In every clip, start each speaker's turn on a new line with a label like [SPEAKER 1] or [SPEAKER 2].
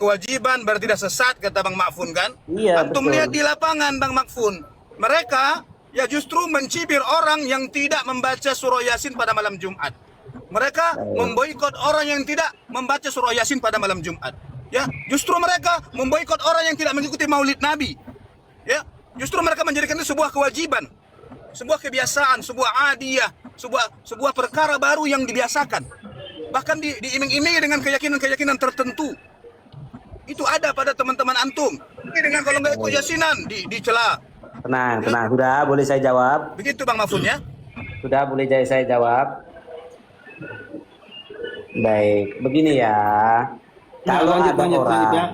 [SPEAKER 1] kewajiban berarti tidak sesat, kata Bang Makfun kan?
[SPEAKER 2] Iya,
[SPEAKER 1] Antum
[SPEAKER 2] betul.
[SPEAKER 1] lihat di lapangan Bang Makfun, mereka ya justru mencibir orang yang tidak membaca surah Yasin pada malam Jumat. Mereka memboikot orang yang tidak membaca surah Yasin pada malam Jumat. Ya, justru mereka memboikot orang yang tidak mengikuti Maulid Nabi. Ya, justru mereka menjadikan itu sebuah kewajiban, sebuah kebiasaan, sebuah adiyah, sebuah perkara baru yang dibiasakan. Bahkan diiming-imingi dengan keyakinan-keyakinan tertentu. Itu ada pada teman-teman antum. Ini dengan kalau nggak ikut yasinan dicela.
[SPEAKER 2] Tenang, tenang. Sudah, boleh saya jawab?
[SPEAKER 1] Begitu Bang Mafun ya?
[SPEAKER 2] Sudah, boleh saya jawab? Baik, begini ya. Kalau
[SPEAKER 3] lanjut,
[SPEAKER 2] ada orang,
[SPEAKER 3] ya.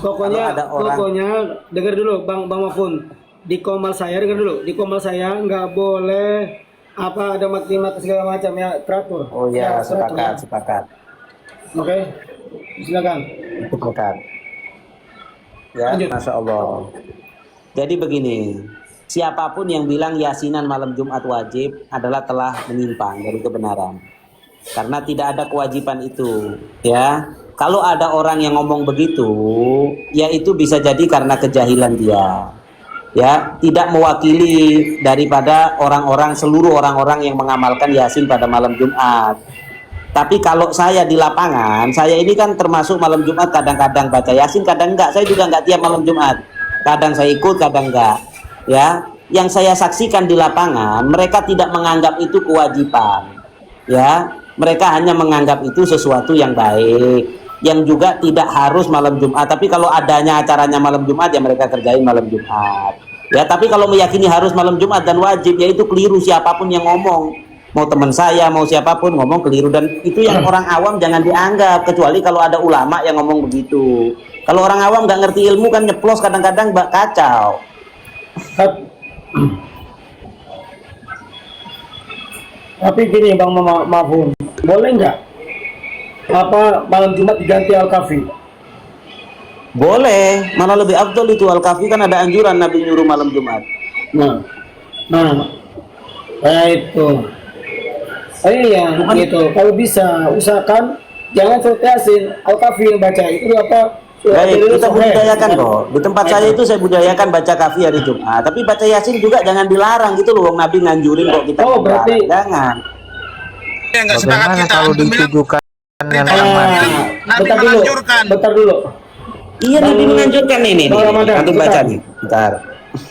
[SPEAKER 3] Pokoknya dengar dulu Bang Mafun. Di komal saya dengar dulu. Di komal saya nggak boleh ada mati-mati segala macam ya, teratur.
[SPEAKER 2] oh ya,
[SPEAKER 3] teratur, ya.
[SPEAKER 2] sepakat.
[SPEAKER 3] Oke, silakan.
[SPEAKER 2] Sepakat. Ya,
[SPEAKER 3] Lanjut.
[SPEAKER 2] Masya Allah. Jadi begini, siapapun yang bilang yasinan malam Jumat wajib adalah telah menyimpang dari kebenaran. Karena tidak ada kewajiban itu, ya. Kalau ada orang yang ngomong begitu, ya itu bisa jadi karena kejahilan dia. Ya, tidak mewakili daripada seluruh orang-orang yang mengamalkan Yasin pada malam Jumat. Tapi kalau saya di lapangan, saya ini kan termasuk malam Jumat kadang-kadang baca Yasin, kadang enggak. Saya juga enggak tiap malam Jumat. Kadang saya ikut, kadang enggak. Ya, yang saya saksikan di lapangan, mereka tidak menganggap itu kewajiban. Ya, mereka hanya menganggap itu sesuatu yang baik, yang juga tidak harus malam Jumat. Tapi kalau adanya acaranya malam Jumat, ya mereka kerjain malam Jumat. Ya, tapi kalau meyakini harus malam Jumat dan wajib, ya itu keliru siapapun yang ngomong. Mau teman saya, mau siapapun ngomong keliru. Dan itu yang orang awam jangan dianggap, kecuali kalau ada ulama yang ngomong begitu. Kalau orang awam nggak ngerti ilmu kan nyeplos kadang-kadang kacau.
[SPEAKER 3] Tapi gini Bang Mafun, boleh nggak malam Jumat diganti Al-Kafi?
[SPEAKER 2] Boleh, malah lebih afdol itu. Al-Kafi kan ada anjuran Nabi nyuruh malam Jumat.
[SPEAKER 3] Nah, itu. Iya, gitu. Kalau bisa usahakan jangan surat Yasin, Al-Kafi yang baca itu
[SPEAKER 2] Baik, kita budayakan kok. Di tempat saya itu saya budayakan baca kafi hari Jumat. Tapi baca Yasin juga jangan dilarang gitu loh. Nabi nganjurin kok kita.
[SPEAKER 3] Oh, berarti
[SPEAKER 2] jangan.
[SPEAKER 1] Ya nggak sepakat
[SPEAKER 4] Bagaimana
[SPEAKER 1] kita.
[SPEAKER 4] kalau
[SPEAKER 1] Antum bilang
[SPEAKER 4] ditujukan dengan
[SPEAKER 1] Nabi
[SPEAKER 4] orang mati?
[SPEAKER 1] Nabi menganjurkan.
[SPEAKER 3] Bentar dulu.
[SPEAKER 2] Iya, Nabi menganjurkan ini.
[SPEAKER 3] Bang Ramadan,
[SPEAKER 2] Antum baca nih. Bentar.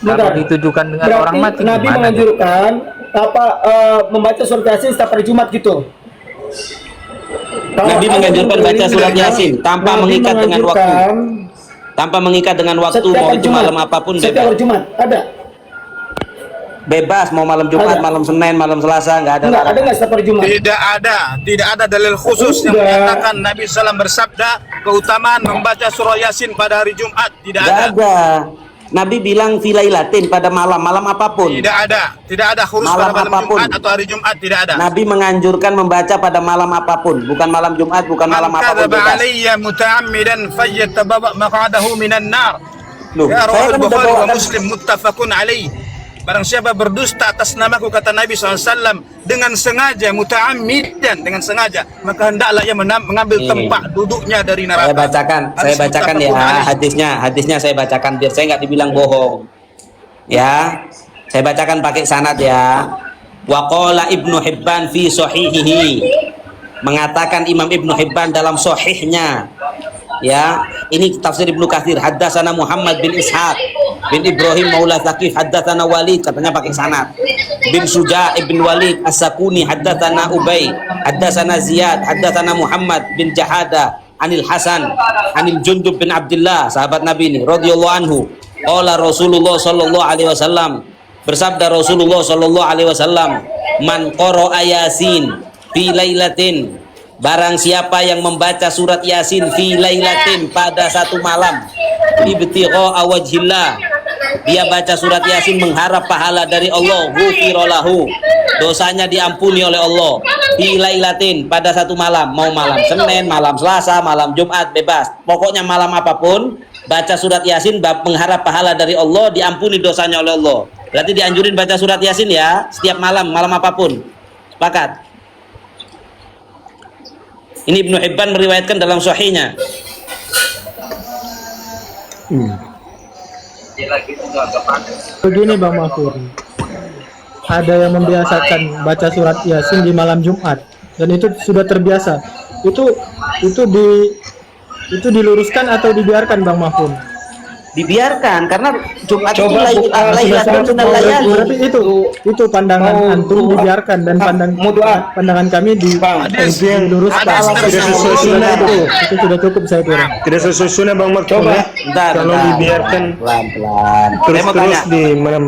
[SPEAKER 4] Kalau ditujukan dengan
[SPEAKER 3] Berarti
[SPEAKER 4] orang mati
[SPEAKER 3] Nabi
[SPEAKER 4] gimana?
[SPEAKER 3] menganjurkan membaca surat Yasin setiap hari Jumat gitu.
[SPEAKER 2] Nabi menganjurkan baca surat Yasin tanpa
[SPEAKER 3] Nabi
[SPEAKER 2] mengikat dengan waktu.
[SPEAKER 3] menganjurkan
[SPEAKER 2] Tanpa mengikat dengan waktu,
[SPEAKER 3] setiap
[SPEAKER 2] mau
[SPEAKER 3] hari
[SPEAKER 2] itu
[SPEAKER 3] Jumat.
[SPEAKER 2] malam apapun
[SPEAKER 3] Setiap hari
[SPEAKER 2] bebas.
[SPEAKER 3] Jumat ada.
[SPEAKER 2] Bebas mau malam Jumat,
[SPEAKER 3] Ada.
[SPEAKER 2] malam Senin, malam Selasa, nggak ada
[SPEAKER 3] Enggak, ada
[SPEAKER 2] larangan.
[SPEAKER 3] nggak setiap hari Jumat?
[SPEAKER 1] Tidak ada dalil khusus yang
[SPEAKER 3] Udah.
[SPEAKER 1] menyatakan Nabi SAW bersabda keutamaan membaca surah Yasin pada hari Jumat. Tidak
[SPEAKER 2] Nggak
[SPEAKER 1] ada.
[SPEAKER 2] ada. Nabi bilang filailatin pada malam apapun.
[SPEAKER 1] Tidak ada khusus
[SPEAKER 2] Malam
[SPEAKER 1] pada malam
[SPEAKER 2] apapun.
[SPEAKER 1] Jumat atau hari Jumat, tidak ada.
[SPEAKER 2] Nabi menganjurkan membaca pada malam apapun, bukan malam Jumat, bukan malam
[SPEAKER 1] Man
[SPEAKER 2] apapun.
[SPEAKER 1] kadzaba
[SPEAKER 2] Bebas.
[SPEAKER 1] alayya muta'ammidan falyatabawa maq'adahu minan nar.
[SPEAKER 2] Loh,
[SPEAKER 1] Ya
[SPEAKER 2] saya
[SPEAKER 1] rawahul
[SPEAKER 2] kan udah
[SPEAKER 1] Bukhari wa
[SPEAKER 2] bawakan.
[SPEAKER 1] Muslim muttafaqun alaih. Barang siapa berdusta atas namaku, kata Nabi SAW, dengan sengaja, muta'ammidan, dengan sengaja, maka hendaklah ia mengambil
[SPEAKER 2] Nih.
[SPEAKER 1] tempat duduknya dari neraka.
[SPEAKER 2] Saya
[SPEAKER 1] Hadis
[SPEAKER 2] bacakan ya
[SPEAKER 1] muttafaqun alaih.
[SPEAKER 2] hadisnya saya bacakan biar saya nggak dibilang bohong. Ya, saya bacakan pakai sanad ya. Wa qala Ibnu Hibban fi sahihihi. Mengatakan Imam Ibnu Hibban dalam sahihnya. Ya, ini tafsir Ibnu Katsir, haddatsana Muhammad bin Ishaq bin Ibrahim Maula Thaqif, haddatsana Walid, katanya pakai sanad. Bin Suja' ibn Walid As-Sakuni, haddatsana Ubay, haddatsana Ziyad, haddatsana Muhammad bin Jahada Anil Hasan Anil Jundub bin Abdullah, sahabat Nabi ini radhiyallahu anhu. Qala Rasulullah sallallahu alaihi wasallam, bersabda Rasulullah sallallahu alaihi wasallam, man qara'a Yasin fi lailatin, barang siapa yang membaca surat Yasin fi lailatin pada satu malam, ibtigha wajhillah, dia baca surat Yasin mengharap pahala dari Allah, ghufiralahu, dosanya diampuni oleh Allah, fi lailatin, pada satu malam, mau malam Senin, malam Selasa, malam Jumat, bebas, pokoknya malam apapun, baca surat Yasin mengharap pahala dari Allah, diampuni dosanya oleh Allah. Berarti dianjurin baca surat Yasin ya, setiap malam, malam apapun. Sepakat? Ini Ibnu Hibban meriwayatkan dalam sahihnya.
[SPEAKER 5] Begini Bang Mahfud, ada yang membiasakan baca surat Yasin di malam Jumat dan itu sudah terbiasa. Itu diluruskan atau dibiarkan Bang Mahfud?
[SPEAKER 2] Dibiarkan karena Jumat itu
[SPEAKER 3] Coba
[SPEAKER 2] Lailatul minal layali.
[SPEAKER 5] Berarti itu pandangan antum dibiarkan dan pandangan kami diluruskan.
[SPEAKER 1] Hadis
[SPEAKER 6] sesuai sunnah itu.
[SPEAKER 5] Itu sudah cukup saya kira.
[SPEAKER 6] Tidak sesuai sunnah Bang Mahfud ya. Kalau dibiarkan
[SPEAKER 2] pelan-pelan. Saya mau
[SPEAKER 6] terus
[SPEAKER 2] tanya,
[SPEAKER 6] di
[SPEAKER 2] malam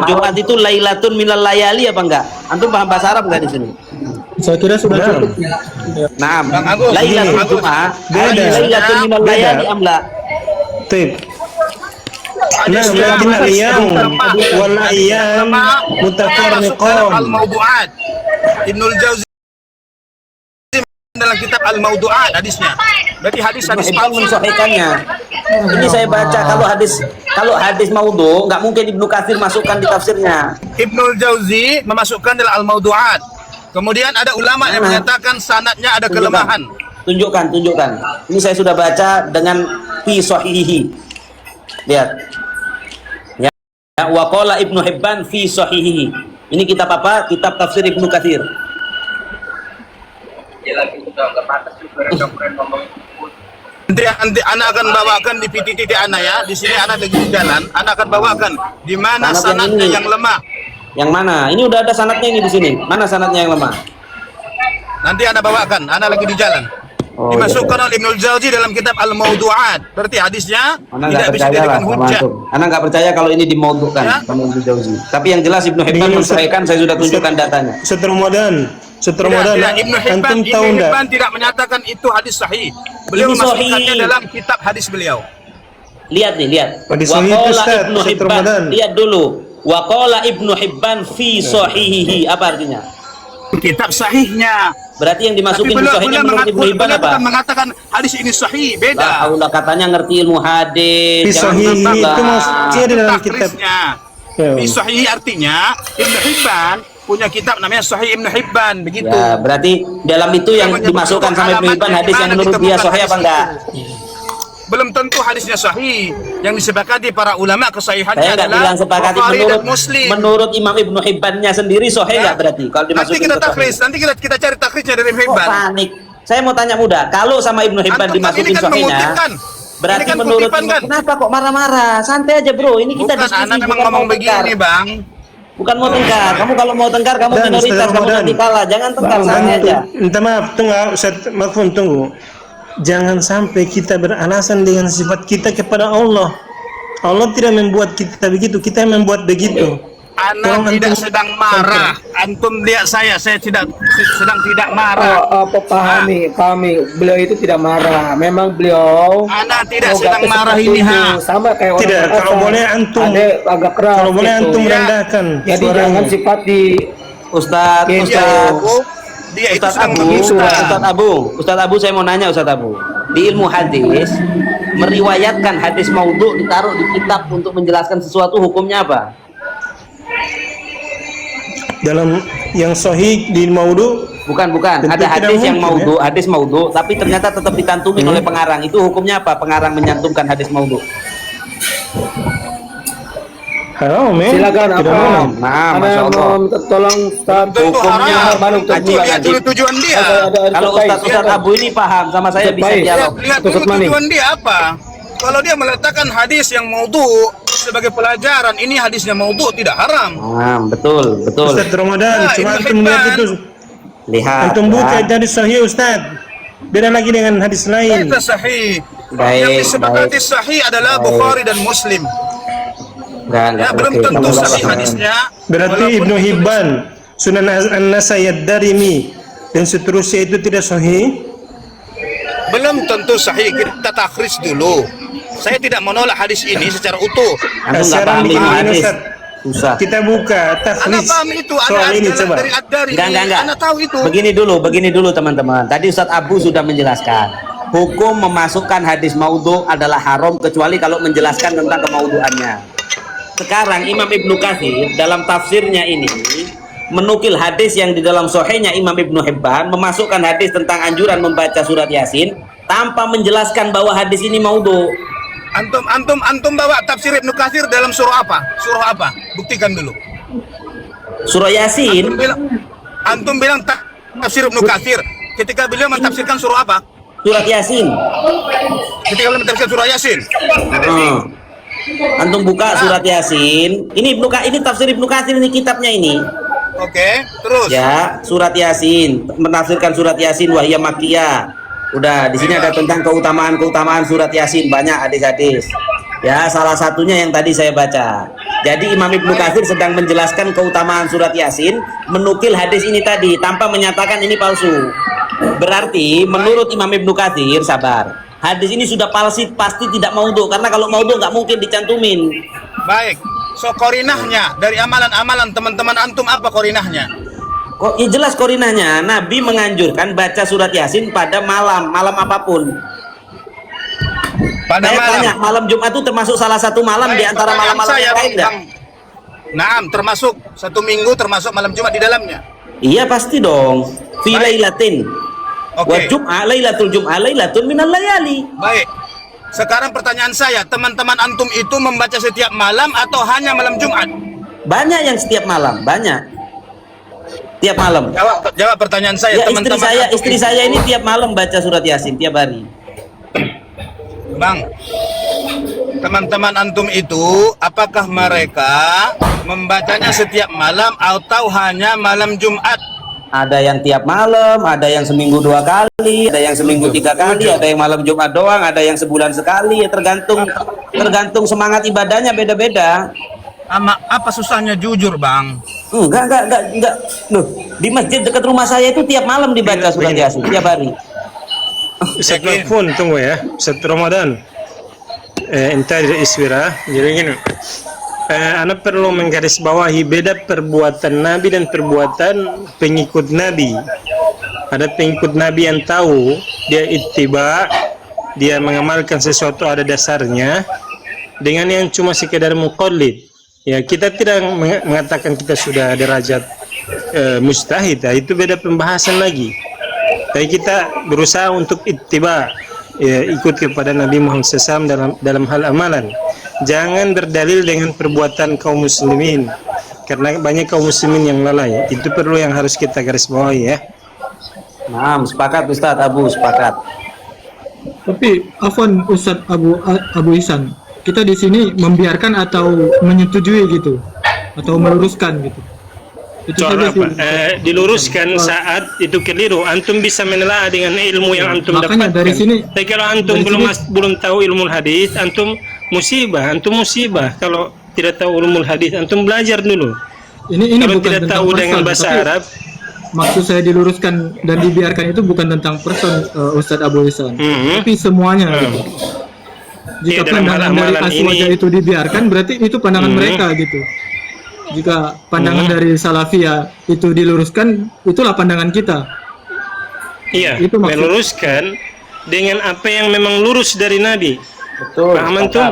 [SPEAKER 2] Jumat itu Lailatul minal layali apa enggak? Antum paham bahasa Arab enggak di sini?
[SPEAKER 5] Saya kira sudah cukup.
[SPEAKER 2] Nah,
[SPEAKER 1] Bang Agus,
[SPEAKER 2] Lailatul
[SPEAKER 1] Agus.
[SPEAKER 2] Jumat,
[SPEAKER 6] Beda.
[SPEAKER 2] Lailatul minal layali amla.
[SPEAKER 6] tip. Nah,
[SPEAKER 1] Hadisnya
[SPEAKER 6] berarti al-yaum wal ayyam mutafarriqan.
[SPEAKER 1] Al-Mawdu'at. Ibnul Jauzi dalam kitab Al-Mawdu'at hadisnya. Berarti hadis-hadis
[SPEAKER 2] Ibnu
[SPEAKER 1] palsu.
[SPEAKER 2] mensahihkannya. Ini saya baca kalau hadis maudhu nggak mungkin Ibnu Katsir masukkan di tafsirnya.
[SPEAKER 1] Ibnul Jauzi memasukkan dalam Al-Mawdu'at. Kemudian ada ulama yang menyatakan sanadnya ada kelemahan.
[SPEAKER 2] Tunjukkan. Ini saya sudah baca dengan fi sahihihi. Lihat. Ya, wa qala Ibnu Hibban fi sahihihi. Ini kitab apa? Kitab tafsir Ibnu Katsir.
[SPEAKER 1] Nanti anak akan bawakan di PTT anak ya. Di sini anak lagi di jalan. Anak akan bawakan di mana
[SPEAKER 2] Sanad yang
[SPEAKER 1] sanadnya
[SPEAKER 2] ini.
[SPEAKER 1] yang lemah.
[SPEAKER 2] Yang mana? Ini udah ada sanadnya ini di sini. Mana sanadnya yang lemah?
[SPEAKER 1] Nanti anak bawakan. Anak lagi di jalan.
[SPEAKER 2] Oh,
[SPEAKER 1] Dimasukkan oleh Ibnul Jauzi dalam kitab Al-Mawdu'at. Berarti hadisnya
[SPEAKER 2] Anak
[SPEAKER 1] tidak
[SPEAKER 2] nggak
[SPEAKER 1] bisa
[SPEAKER 2] percaya lah
[SPEAKER 1] dijadikan
[SPEAKER 2] sama
[SPEAKER 1] hujah.
[SPEAKER 2] antum. Anak nggak percaya kalau ini dimaudukan
[SPEAKER 1] Ya.
[SPEAKER 2] sama Ibnu Jauzi. Tapi yang jelas Ibnu Hibban
[SPEAKER 6] Ini
[SPEAKER 2] mensahihkan, saya sudah tunjukkan datanya.
[SPEAKER 6] Setelah Ramadan
[SPEAKER 1] Tidak, Ibnu
[SPEAKER 6] antum tahu enggak?
[SPEAKER 1] Hibban tidak menyatakan itu hadis sahih. Beliau
[SPEAKER 2] Ini
[SPEAKER 1] memasukkannya
[SPEAKER 2] sahih.
[SPEAKER 1] dalam kitab hadis beliau.
[SPEAKER 2] Lihat nih, lihat.
[SPEAKER 6] Hadis
[SPEAKER 2] Wa
[SPEAKER 6] sahih itu,
[SPEAKER 2] qala
[SPEAKER 6] Ustaz,
[SPEAKER 2] Ibnu
[SPEAKER 6] Ustaz
[SPEAKER 2] Hibban.
[SPEAKER 6] Ramadan.
[SPEAKER 2] Lihat dulu. Wa qala Ibnu Hibban fi sahihihi. Apa artinya?
[SPEAKER 1] Kitab sahihnya.
[SPEAKER 2] Berarti yang
[SPEAKER 1] Tapi
[SPEAKER 2] dimasukin di
[SPEAKER 1] beliau
[SPEAKER 2] sahihnya menurut Ibnu Hibban
[SPEAKER 1] beliau
[SPEAKER 2] apa?
[SPEAKER 1] bukan mengatakan hadis ini sahih,
[SPEAKER 2] Lah,
[SPEAKER 1] beda.
[SPEAKER 2] Allah katanya ngerti ilmu hadis.
[SPEAKER 6] Fi
[SPEAKER 2] Jangan
[SPEAKER 6] sahihi
[SPEAKER 2] tentang
[SPEAKER 6] itu
[SPEAKER 2] lah.
[SPEAKER 6] maksudnya di dalam kitab.
[SPEAKER 1] Takhrisnya.
[SPEAKER 6] Ya.
[SPEAKER 1] Fi sahih artinya Ibnu Hibban punya kitab namanya Sahih Ibnu Hibban, begitu.
[SPEAKER 2] Ya, berarti dalam itu yang dimasukkan sama Ibnu Hibban hadis yang menurut dia sahih apa enggak?
[SPEAKER 1] Belum tentu hadisnya sahih. Yang disepakati para ulama kesahihannya
[SPEAKER 2] Saya nggak
[SPEAKER 1] adalah
[SPEAKER 2] bilang sepakati
[SPEAKER 1] Bukhari
[SPEAKER 2] menurut
[SPEAKER 1] dan Muslim.
[SPEAKER 2] menurut Imam Ibnu Hibbannya sendiri sahih nggak berarti kalau
[SPEAKER 1] Nanti
[SPEAKER 2] dimasukin
[SPEAKER 1] kita
[SPEAKER 2] ke sahih.
[SPEAKER 1] takhris, nanti kita cari takhrisnya dari Ibnu
[SPEAKER 2] Kok
[SPEAKER 1] Hibban.
[SPEAKER 2] panik? Saya mau tanya mudah, kalau sama Ibnu Hibban
[SPEAKER 1] Antum
[SPEAKER 2] dimasukin
[SPEAKER 1] ini kan
[SPEAKER 2] sahihnya,
[SPEAKER 1] mengutipkan.
[SPEAKER 2] berarti
[SPEAKER 1] Ini kan
[SPEAKER 2] menurut
[SPEAKER 1] kutipan kan?
[SPEAKER 2] kenapa kok marah-marah? Santai aja bro, ini kita
[SPEAKER 1] Bukan,
[SPEAKER 2] diskusi,
[SPEAKER 1] anak memang
[SPEAKER 2] bukan
[SPEAKER 1] ngomong
[SPEAKER 2] mau tengkar.
[SPEAKER 1] begini, Bang.
[SPEAKER 2] Bukan mau tengkar. Kamu kalau mau tengkar, kamu
[SPEAKER 6] Dan,
[SPEAKER 2] minoritas,
[SPEAKER 6] Ustaz
[SPEAKER 2] kamu
[SPEAKER 6] Ramadan.
[SPEAKER 2] nanti kalah. Jangan tengkar,
[SPEAKER 6] Bang,
[SPEAKER 2] santai aja.
[SPEAKER 6] minta maaf, tunggu, Ustaz Mahfud, tunggu. Jangan sampai kita beralasan dengan sifat kita kepada Allah. Allah tidak membuat kita begitu, kita yang membuat begitu.
[SPEAKER 1] Anak
[SPEAKER 6] Tolong
[SPEAKER 1] tidak
[SPEAKER 6] antum
[SPEAKER 1] sedang marah. Antum lihat saya sedang tidak marah.
[SPEAKER 3] Pahami. Beliau itu tidak marah. Memang beliau
[SPEAKER 1] Anak tidak
[SPEAKER 3] oh,
[SPEAKER 1] sedang
[SPEAKER 3] gak
[SPEAKER 1] marah
[SPEAKER 3] seperti
[SPEAKER 1] ini,
[SPEAKER 3] itu.
[SPEAKER 1] ha.
[SPEAKER 3] Sama kayak orang
[SPEAKER 6] Tidak,
[SPEAKER 3] berasal.
[SPEAKER 6] kalau boleh antum,
[SPEAKER 3] Ada agak keras.
[SPEAKER 6] kalau boleh
[SPEAKER 3] gitu.
[SPEAKER 6] antum
[SPEAKER 1] Ya.
[SPEAKER 6] rendahkan
[SPEAKER 3] Jadi
[SPEAKER 6] suaranya.
[SPEAKER 3] jangan sifat di
[SPEAKER 2] Ustadz,
[SPEAKER 3] Dia
[SPEAKER 1] Dia itu
[SPEAKER 2] Ustadz
[SPEAKER 1] sedang
[SPEAKER 2] Abu,
[SPEAKER 1] berdusta.
[SPEAKER 2] Ustadz Abu, saya mau nanya Ustadz Abu. Di ilmu hadis, meriwayatkan hadis maudhu ditaruh di kitab untuk menjelaskan sesuatu hukumnya apa?
[SPEAKER 6] Dalam yang sahih di maudhu,
[SPEAKER 2] Bukan.
[SPEAKER 6] Tentu
[SPEAKER 2] Ada
[SPEAKER 6] tidak
[SPEAKER 2] hadis yang
[SPEAKER 6] mungkin,
[SPEAKER 2] hadis maudhu, tapi ternyata tetap dicantumin oleh pengarang. Itu hukumnya apa? Pengarang menyantumkan hadis maudhu.
[SPEAKER 6] haram ya.
[SPEAKER 3] silakan
[SPEAKER 6] Tidak
[SPEAKER 3] apa?
[SPEAKER 6] boleh.
[SPEAKER 2] Nah,
[SPEAKER 3] Ada
[SPEAKER 2] Masya
[SPEAKER 3] yang
[SPEAKER 2] Allah.
[SPEAKER 3] mau minta tolong Ustaz.
[SPEAKER 1] Tentu
[SPEAKER 2] Hukumnya
[SPEAKER 1] haram.
[SPEAKER 3] Mana untuk
[SPEAKER 2] Haji,
[SPEAKER 1] Lihat dulu tujuan dia.
[SPEAKER 2] Kalau Ustadz Abu ini paham sama saya
[SPEAKER 3] Ustadz
[SPEAKER 2] bisa
[SPEAKER 3] Baik.
[SPEAKER 2] dialog.
[SPEAKER 1] Lihat
[SPEAKER 3] Ustaz
[SPEAKER 1] dulu
[SPEAKER 3] Mani.
[SPEAKER 1] tujuan dia apa. Kalau dia meletakkan hadis yang maudhu sebagai pelajaran, ini hadisnya maudhu tidak haram.
[SPEAKER 2] Nah, betul.
[SPEAKER 6] Ustaz Ramadan,
[SPEAKER 1] Nah,
[SPEAKER 6] cuma
[SPEAKER 1] Ibnu
[SPEAKER 6] antum lihat
[SPEAKER 1] Hibban.
[SPEAKER 6] itu.
[SPEAKER 2] Lihat.
[SPEAKER 6] Antum buka
[SPEAKER 2] ya.
[SPEAKER 6] hadis sahih Ustaz. Beda lagi dengan hadis lain.
[SPEAKER 1] Itu sahih.
[SPEAKER 2] Baik,
[SPEAKER 1] Yang disepakati sahih adalah
[SPEAKER 2] Baik.
[SPEAKER 1] Bukhari dan Muslim.
[SPEAKER 2] Enggak,
[SPEAKER 1] Ya, belum
[SPEAKER 2] oke.
[SPEAKER 1] tentu
[SPEAKER 2] Kamu
[SPEAKER 1] sahih
[SPEAKER 2] nggak
[SPEAKER 1] hadisnya.
[SPEAKER 6] Berarti
[SPEAKER 1] Walaupun
[SPEAKER 6] Ibnu
[SPEAKER 1] ditulis-
[SPEAKER 6] Hibban, Sunan An-Nasai Ad-Darimi dan seterusnya itu tidak sahih.
[SPEAKER 1] belum tentu sahih. Kita takhris dulu. Saya tidak menolak hadis ini secara utuh.
[SPEAKER 2] Antum nggak
[SPEAKER 6] Sekarang
[SPEAKER 2] paham ilmu
[SPEAKER 6] begini,
[SPEAKER 2] hadis.
[SPEAKER 6] Ustaz.
[SPEAKER 2] Susah.
[SPEAKER 6] Kita buka
[SPEAKER 1] Anak
[SPEAKER 6] takhris
[SPEAKER 1] paham itu.
[SPEAKER 6] soal ini
[SPEAKER 1] Ada
[SPEAKER 6] coba.
[SPEAKER 1] dari Ad-Dari.
[SPEAKER 2] Enggak.
[SPEAKER 1] Anak tahu itu.
[SPEAKER 2] Begini dulu teman-teman. Tadi Ustadz Abu sudah menjelaskan. Hukum memasukkan hadis maudhu adalah haram kecuali kalau menjelaskan tentang kemaudhuannya. Sekarang Imam Ibnu Katsir dalam tafsirnya ini menukil hadis yang di dalam sahihnya Imam Ibnu Hibban memasukkan hadis tentang anjuran membaca surat Yasin tanpa menjelaskan bahwa hadis ini maudhu.
[SPEAKER 1] Antum bawa tafsir Ibnu Katsir dalam surah apa? Surah apa? Buktikan dulu.
[SPEAKER 2] Surah Yasin.
[SPEAKER 1] Antum bilang tafsir Ibnu Katsir. Ketika beliau mentafsirkan surah apa?
[SPEAKER 2] Surat Yasin.
[SPEAKER 1] Ketika beliau mentafsirkan surah Yasin.
[SPEAKER 2] Antum buka surat Yasin. Ini ini tafsir Ibnu Katsir, ini kitabnya ini.
[SPEAKER 1] Oke, terus.
[SPEAKER 2] Ya, surat Yasin, menafsirkan surat Yasin wahya makkiyah. Udah, di sini ada tentang keutamaan surat Yasin, banyak hadis-hadis. Ya, salah satunya yang tadi saya baca. Jadi Imam Ibnu Katsir sedang menjelaskan keutamaan surat Yasin, menukil hadis ini tadi tanpa menyatakan ini palsu. Berarti menurut Imam Ibnu Katsir, sabar, hadis ini sudah palsu, pasti tidak maudhu, karena kalau maudhu nggak mungkin dicantumin.
[SPEAKER 1] Baik. So korinahnya dari amalan-amalan teman-teman antum apa korinahnya?
[SPEAKER 2] Kok ya jelas korinahnya, Nabi menganjurkan baca surat Yasin pada malam apapun.
[SPEAKER 1] Pada
[SPEAKER 2] Saya
[SPEAKER 1] malam.
[SPEAKER 2] tanya, malam Jumat itu termasuk salah satu malam di antara malam-malam yang lain nggak?
[SPEAKER 1] Nah, termasuk satu minggu termasuk malam Jumat di dalamnya.
[SPEAKER 2] Iya pasti dong. Fi lailatin. Wa
[SPEAKER 1] Oke.
[SPEAKER 2] Jum'ah lailatul Jum'ah lailatun minal layali.
[SPEAKER 1] Baik. Sekarang pertanyaan saya, teman-teman antum itu membaca setiap malam atau hanya malam Jumat?
[SPEAKER 2] Banyak yang setiap malam, banyak. Tiap malam.
[SPEAKER 1] Jawab pertanyaan saya,
[SPEAKER 2] Ya,
[SPEAKER 1] teman-teman.
[SPEAKER 2] istri saya ini tiap malam baca surat Yasin tiap hari.
[SPEAKER 1] Bang, teman-teman antum itu apakah mereka membacanya setiap malam atau hanya malam Jumat?
[SPEAKER 2] Ada yang tiap malam, ada yang seminggu 2 kali, ada yang seminggu 3 kali, ada yang malam Jumat doang, ada yang sebulan sekali. Ya tergantung semangat ibadahnya beda-beda.
[SPEAKER 1] Apa susahnya jujur, Bang?
[SPEAKER 2] Enggak. Loh, di masjid dekat rumah saya itu tiap malam dibaca surat Yasin tiap hari.
[SPEAKER 6] Ustaz Mahfud, tunggu ya. Ustaz Ramadan. Entar iswira. Jadi gini. Anak perlu menggarisbawahi beda perbuatan Nabi dan perbuatan pengikut Nabi. Ada pengikut Nabi yang tahu dia ittiba, dia mengamalkan sesuatu ada dasarnya, dengan yang cuma sekedar muqallid. Ya, kita tidak mengatakan kita sudah derajat mujtahid, itu beda pembahasan lagi. Tapi kita berusaha untuk ittiba, ya, ikut kepada Nabi Muhammad SAW dalam hal amalan. Jangan berdalil dengan perbuatan kaum muslimin, karena banyak kaum muslimin yang lalai. Itu perlu yang harus kita garis bawahi ya.
[SPEAKER 2] Nah, sepakat Ustadz Abu, sepakat.
[SPEAKER 5] Tapi afwan Ustadz Abu Ihsan, kita di sini membiarkan atau menyetujui gitu atau meluruskan gitu. Itu
[SPEAKER 6] Soal
[SPEAKER 5] saja
[SPEAKER 6] apa?
[SPEAKER 5] sih.
[SPEAKER 6] Diluruskan saat itu keliru. Antum bisa menelaah dengan ilmu yang antum
[SPEAKER 5] Makanya
[SPEAKER 6] dapatkan.
[SPEAKER 5] dari sini-
[SPEAKER 6] Tapi kalau antum
[SPEAKER 5] dari
[SPEAKER 6] belum tahu ilmu hadis, antum musibah. Kalau tidak tahu ilmu hadis, antum belajar dulu.
[SPEAKER 5] Ini
[SPEAKER 6] Kalau
[SPEAKER 5] bukan
[SPEAKER 6] tidak
[SPEAKER 5] tentang
[SPEAKER 6] tahu dengan
[SPEAKER 5] person,
[SPEAKER 6] bahasa
[SPEAKER 5] tapi
[SPEAKER 6] Arab,
[SPEAKER 5] maksud saya diluruskan dan dibiarkan itu bukan tentang person, Ustadz Abu Ihsan, tapi semuanya. Gitu. Jika
[SPEAKER 6] Iya, dalam
[SPEAKER 5] pandangan dari
[SPEAKER 6] amalan
[SPEAKER 5] Aswaja
[SPEAKER 6] ini-
[SPEAKER 5] itu dibiarkan, berarti itu pandangan mereka gitu. Jika pandangan dari Salafiyah itu diluruskan, itulah pandangan kita.
[SPEAKER 6] iya,
[SPEAKER 5] Itu maksud-
[SPEAKER 6] meluruskan dengan apa yang memang lurus dari Nabi.
[SPEAKER 2] Betul.
[SPEAKER 6] Paham antum?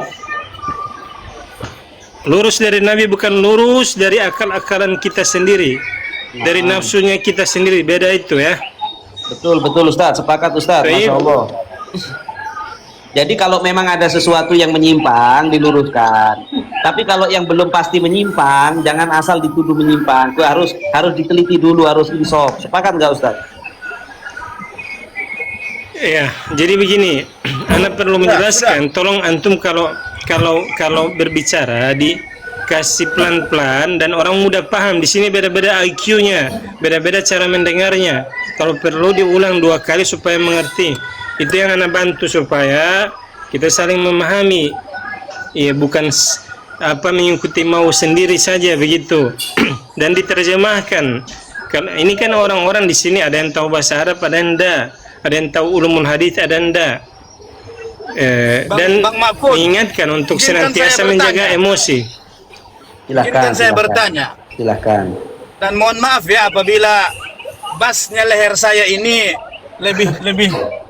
[SPEAKER 6] Lurus dari Nabi bukan lurus dari akal-akalan kita sendiri, dari nafsunya kita sendiri. Beda itu ya.
[SPEAKER 2] Betul Ustadz, sepakat Ustadz,
[SPEAKER 6] Baik.
[SPEAKER 2] Masya Allah. Jadi kalau memang ada sesuatu yang menyimpang, diluruskan. Tapi kalau yang belum pasti menyimpang, jangan asal dituduh menyimpang. Itu harus diteliti dulu, harus insaf. Sepakat nggak Ustadz?
[SPEAKER 6] Ya, jadi begini, Anda perlu menjelaskan. Tolong antum kalau berbicara dikasih pelan-pelan dan orang mudah paham. Di sini beda-beda IQ-nya, beda-beda cara mendengarnya. Kalau perlu diulang 2 kali supaya mengerti. Itu yang Anda bantu supaya kita saling memahami. Ya, bukan mengikuti mau sendiri saja begitu. Dan diterjemahkan. Karena ini kan orang-orang di sini ada yang tahu bahasa Arab, ada yang enggak. Ada yang tahu ulumul hadis, ada yang enggak. Dan
[SPEAKER 1] Bang Mahfud,
[SPEAKER 6] mengingatkan untuk
[SPEAKER 1] izinkan
[SPEAKER 6] senantiasa
[SPEAKER 1] saya
[SPEAKER 6] menjaga
[SPEAKER 1] bertanya.
[SPEAKER 6] emosi.
[SPEAKER 2] Silahkan.
[SPEAKER 1] Saya bertanya.
[SPEAKER 2] Silahkan.
[SPEAKER 1] Dan mohon maaf ya apabila basnya leher saya ini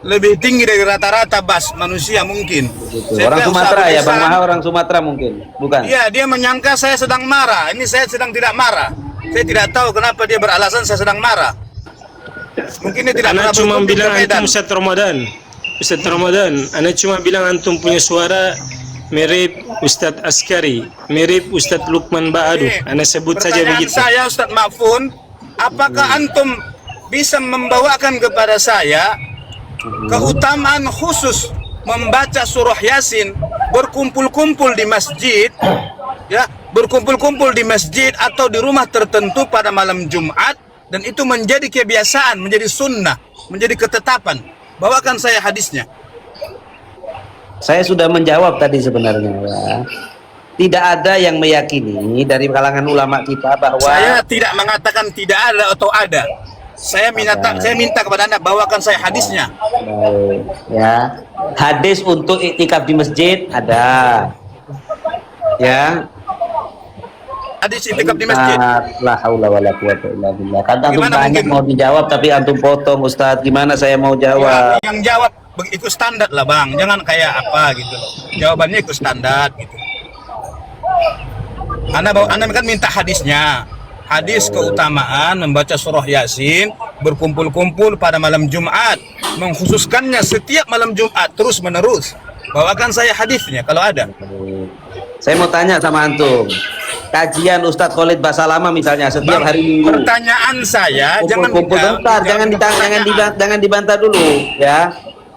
[SPEAKER 1] lebih tinggi dari rata-rata bas manusia mungkin.
[SPEAKER 2] Gitu.
[SPEAKER 1] Saya
[SPEAKER 2] Orang
[SPEAKER 1] tidak usah
[SPEAKER 2] Sumatera ya, Bang
[SPEAKER 1] berkesan.
[SPEAKER 2] Maha orang Sumatera mungkin, bukan?
[SPEAKER 1] Iya, dia menyangka saya sedang marah. Ini saya sedang tidak marah. Saya tidak tahu kenapa dia beralasan saya sedang marah. Mungkin dia tidak
[SPEAKER 6] Anak
[SPEAKER 1] pernah
[SPEAKER 6] cuma
[SPEAKER 1] berkunjung
[SPEAKER 6] bilang
[SPEAKER 1] ke Medan.
[SPEAKER 6] antum Ustaz Ramadan, Anak cuma bilang antum punya suara mirip Ustadz Askari, mirip Ustadz Lukman Ba'adu. Anda sebut saja
[SPEAKER 1] Pertanyaan
[SPEAKER 6] begitu.
[SPEAKER 1] saya Ustadz Ma'fun, apakah antum bisa membawakan kepada saya keutamaan khusus membaca surah Yasin berkumpul-kumpul di masjid, ya, berkumpul-kumpul di masjid atau di rumah tertentu pada malam Jumat, dan itu menjadi kebiasaan, menjadi sunnah, menjadi ketetapan? Bawakan saya hadisnya.
[SPEAKER 2] Saya sudah menjawab tadi sebenarnya ya. Tidak ada yang meyakini dari kalangan ulama kita bahwa
[SPEAKER 1] Saya tidak mengatakan tidak ada atau ada. Saya minta kepada Anda bawakan saya hadisnya.
[SPEAKER 2] baik, ya, hadis untuk iktikaf di masjid ada. Ya.
[SPEAKER 1] Hadis itikaf di masjid.
[SPEAKER 2] La haula wala quwata illa billah. Kan antum
[SPEAKER 1] Gimana
[SPEAKER 2] banyak
[SPEAKER 1] mungkin?
[SPEAKER 2] mau dijawab tapi antum potong Ustadz. Gimana saya mau
[SPEAKER 1] Ya,
[SPEAKER 2] jawab?
[SPEAKER 1] yang jawab ikut standar lah Bang, jangan kayak apa gitu loh. Jawabannya ikut standar gitu. Anda kan minta hadisnya. Hadis keutamaan membaca surah Yasin berkumpul-kumpul pada malam Jumat, mengkhususkannya setiap malam Jumat terus menerus. Bawakan saya hadisnya kalau ada.
[SPEAKER 2] Saya mau tanya sama antum. Kajian Ustadz Khalid Basalamah misalnya setiap
[SPEAKER 1] Bang,
[SPEAKER 2] hari Minggu.
[SPEAKER 1] pertanyaan saya
[SPEAKER 2] Kumpul bentar, jangan dibantah dulu ya.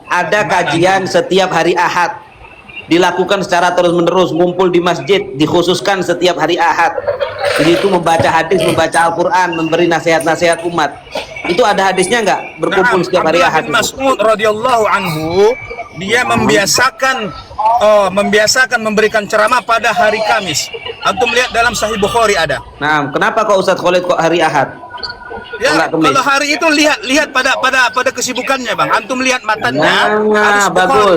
[SPEAKER 2] Ada kajian setiap hari Ahad, dilakukan secara terus-menerus, ngumpul di masjid, dikhususkan setiap hari Ahad. Jadi itu membaca hadis, membaca Al-Quran, memberi nasihat-nasihat umat. Itu ada hadisnya nggak? Berkumpul setiap hari Ahad.
[SPEAKER 1] Abdullah bin Mas'ud radhiyallahu anhu, dia membiasakan memberikan ceramah pada hari Kamis. Antum lihat dalam Sahih Bukhari ada.
[SPEAKER 2] Nah, kenapa kok Ustadz Khalid kok hari Ahad?
[SPEAKER 1] Ya,
[SPEAKER 2] Enggak Kamis.
[SPEAKER 1] kalau hari itu lihat pada kesibukannya, Bang. Antum lihat matanya.
[SPEAKER 2] Nah,
[SPEAKER 1] hadis Bukhari.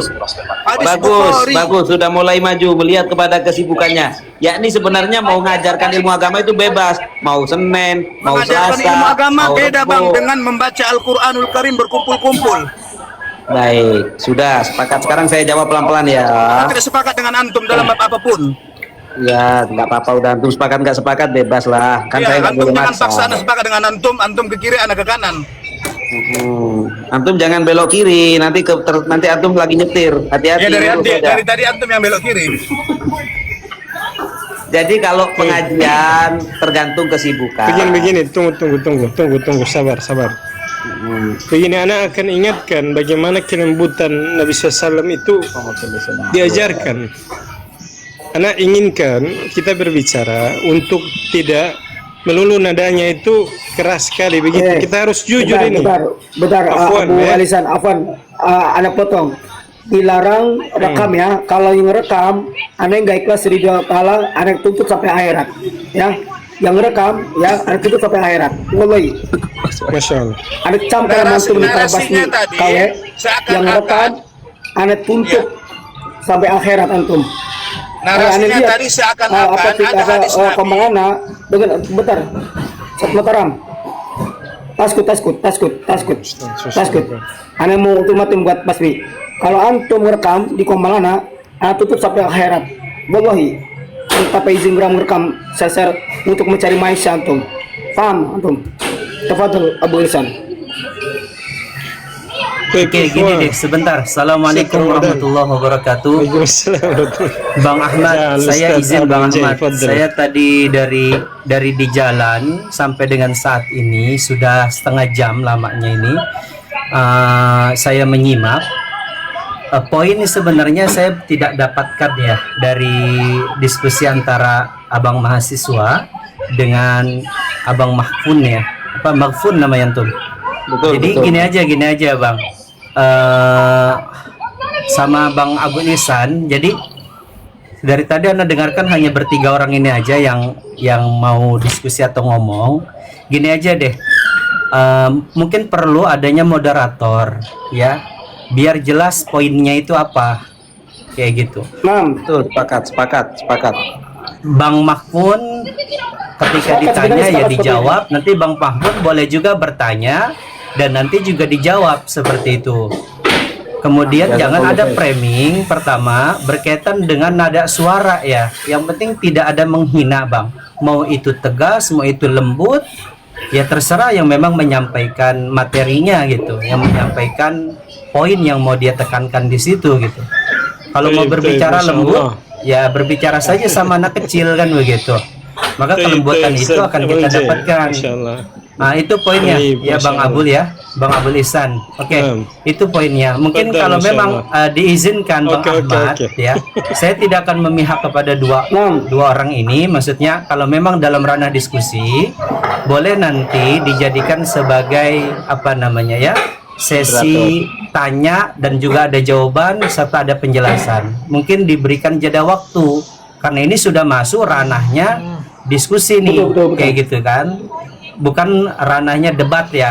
[SPEAKER 1] Hadis Bukhari.
[SPEAKER 2] bagus, sudah mulai maju melihat kepada kesibukannya. Yakni sebenarnya mau ngajarkan ilmu agama itu bebas, mau Senin, mau
[SPEAKER 1] Mengajarkan
[SPEAKER 2] Selasa,
[SPEAKER 1] ilmu agama
[SPEAKER 2] mau
[SPEAKER 1] beda,
[SPEAKER 2] Rebo.
[SPEAKER 1] Bang, dengan membaca Al-Qur'anul Karim berkumpul-kumpul.
[SPEAKER 2] Baik, sudah sepakat. Sekarang saya jawab pelan-pelan ya.
[SPEAKER 1] Saya tidak sepakat dengan antum dalam bab apapun.
[SPEAKER 2] Ya, nggak apa-apa, udah antum sepakat nggak sepakat bebas lah. Kan saya
[SPEAKER 1] Ya,
[SPEAKER 2] nggak
[SPEAKER 1] antum
[SPEAKER 2] boleh
[SPEAKER 1] jangan
[SPEAKER 2] maksa.
[SPEAKER 1] paksa Anda sepakat dengan antum ke kiri, Anda ke kanan.
[SPEAKER 2] Antum jangan belok kiri, nanti nanti antum lagi nyetir. Hati-hati.
[SPEAKER 1] Ya
[SPEAKER 2] lurus aja.
[SPEAKER 1] dari tadi antum yang belok kiri.
[SPEAKER 2] Jadi kalau pengajian tergantung kesibukan.
[SPEAKER 6] Begini, tunggu, sabar. Begini, anak akan ingatkan bagaimana kelembutan Nabi SAW itu diajarkan. Anak inginkan kita berbicara untuk tidak melulu nadanya itu keras sekali begitu. Kita harus jujur ini.
[SPEAKER 3] Bentar,
[SPEAKER 6] Afwan,
[SPEAKER 3] Abu
[SPEAKER 6] ya.
[SPEAKER 3] Alisan, Afwan, anak potong. Dilarang rekam ya. Kalau yang rekam, aneh nggak ikhlas dari pahala, aneh tuntut sampai akhirat. Ya, yang rekam ya, aneh tuntut sampai akhirat. Wallahi,
[SPEAKER 6] Masya Allah.
[SPEAKER 3] aneh campur mantu di
[SPEAKER 1] narasinya
[SPEAKER 3] basmi
[SPEAKER 1] tadi
[SPEAKER 3] kawe,
[SPEAKER 1] seakan-akan-
[SPEAKER 3] yang rekam, aneh tuntut sampai akhirat antum.
[SPEAKER 1] Narasinya tadi seakan-akan ada hadis Nabi.
[SPEAKER 3] Kemana dengan bentar, satu mataram. Taskut. Ane mau ultimatum buat basmi. Kalau antum merekam di Komalana, ane tutup sampai akhirat. Wallahi, tanpa izin merekam saya untuk mencari maisha antum. Paham antum? Tafadhol Abu Lisan.
[SPEAKER 2] Oke, gini deh, sebentar. Assalamualaikum warahmatullahi wabarakatuh.
[SPEAKER 6] Waalaikumsalam.
[SPEAKER 2] Bang Ahmad,
[SPEAKER 6] Ya,
[SPEAKER 2] saya
[SPEAKER 6] Ustaz
[SPEAKER 2] izin Bang
[SPEAKER 6] Abang Jai,
[SPEAKER 2] Ahmad.
[SPEAKER 6] fadhal.
[SPEAKER 2] Saya tadi dari di jalan sampai dengan saat ini sudah setengah jam lamanya ini. Saya menyimak. Poin sebenarnya saya tidak dapatkan ya dari diskusi antara abang mahasiswa dengan abang Mahfun ya. Apa Mahfun namanya tuh? Jadi gini aja Bang. Sama Bang Abu Nisan. Jadi dari tadi Anda dengarkan hanya bertiga orang ini aja yang mau diskusi atau ngomong. Gini aja deh. Mungkin perlu adanya moderator ya, biar jelas poinnya itu apa. Kayak gitu. Betul, sepakat. Bang Mahfun ketika ditanya ya dijawab. Nanti Bang Mahfun boleh juga bertanya dan nanti juga dijawab seperti itu. Kemudian jangan ada framing pertama berkaitan dengan nada suara ya. Yang penting tidak ada menghina Bang. Mau itu tegas, mau itu lembut, ya terserah yang memang menyampaikan materinya gitu, yang menyampaikan poin yang mau dia tekankan di situ gitu. Kalau mau
[SPEAKER 6] Baik,
[SPEAKER 2] berbicara
[SPEAKER 6] Masya
[SPEAKER 2] lembut,
[SPEAKER 6] Allah.
[SPEAKER 2] ya berbicara saja sama anak kecil kan begitu. Maka kelembutan itu akan kita dapatkan.
[SPEAKER 6] Insyaallah.
[SPEAKER 2] Nah itu poinnya
[SPEAKER 6] Baik,
[SPEAKER 2] ya Bang
[SPEAKER 6] Masya
[SPEAKER 2] Abul ya, Bang Abul Ihsan. Oke, itu poinnya. Mungkin
[SPEAKER 6] Betul,
[SPEAKER 2] kalau
[SPEAKER 6] Masya
[SPEAKER 2] memang diizinkan Bang
[SPEAKER 6] Oke, oke,
[SPEAKER 2] Ahmad
[SPEAKER 6] oke.
[SPEAKER 2] ya, saya tidak akan memihak kepada dua orang ini. Maksudnya kalau memang dalam ranah diskusi, boleh nanti dijadikan sebagai apa namanya ya, sesi tanya dan juga ada jawaban serta ada penjelasan. Mungkin diberikan jeda waktu karena ini sudah masuk ranahnya diskusi nih,
[SPEAKER 3] Betul, betul, betul.
[SPEAKER 2] kayak gitu kan. Bukan ranahnya debat ya.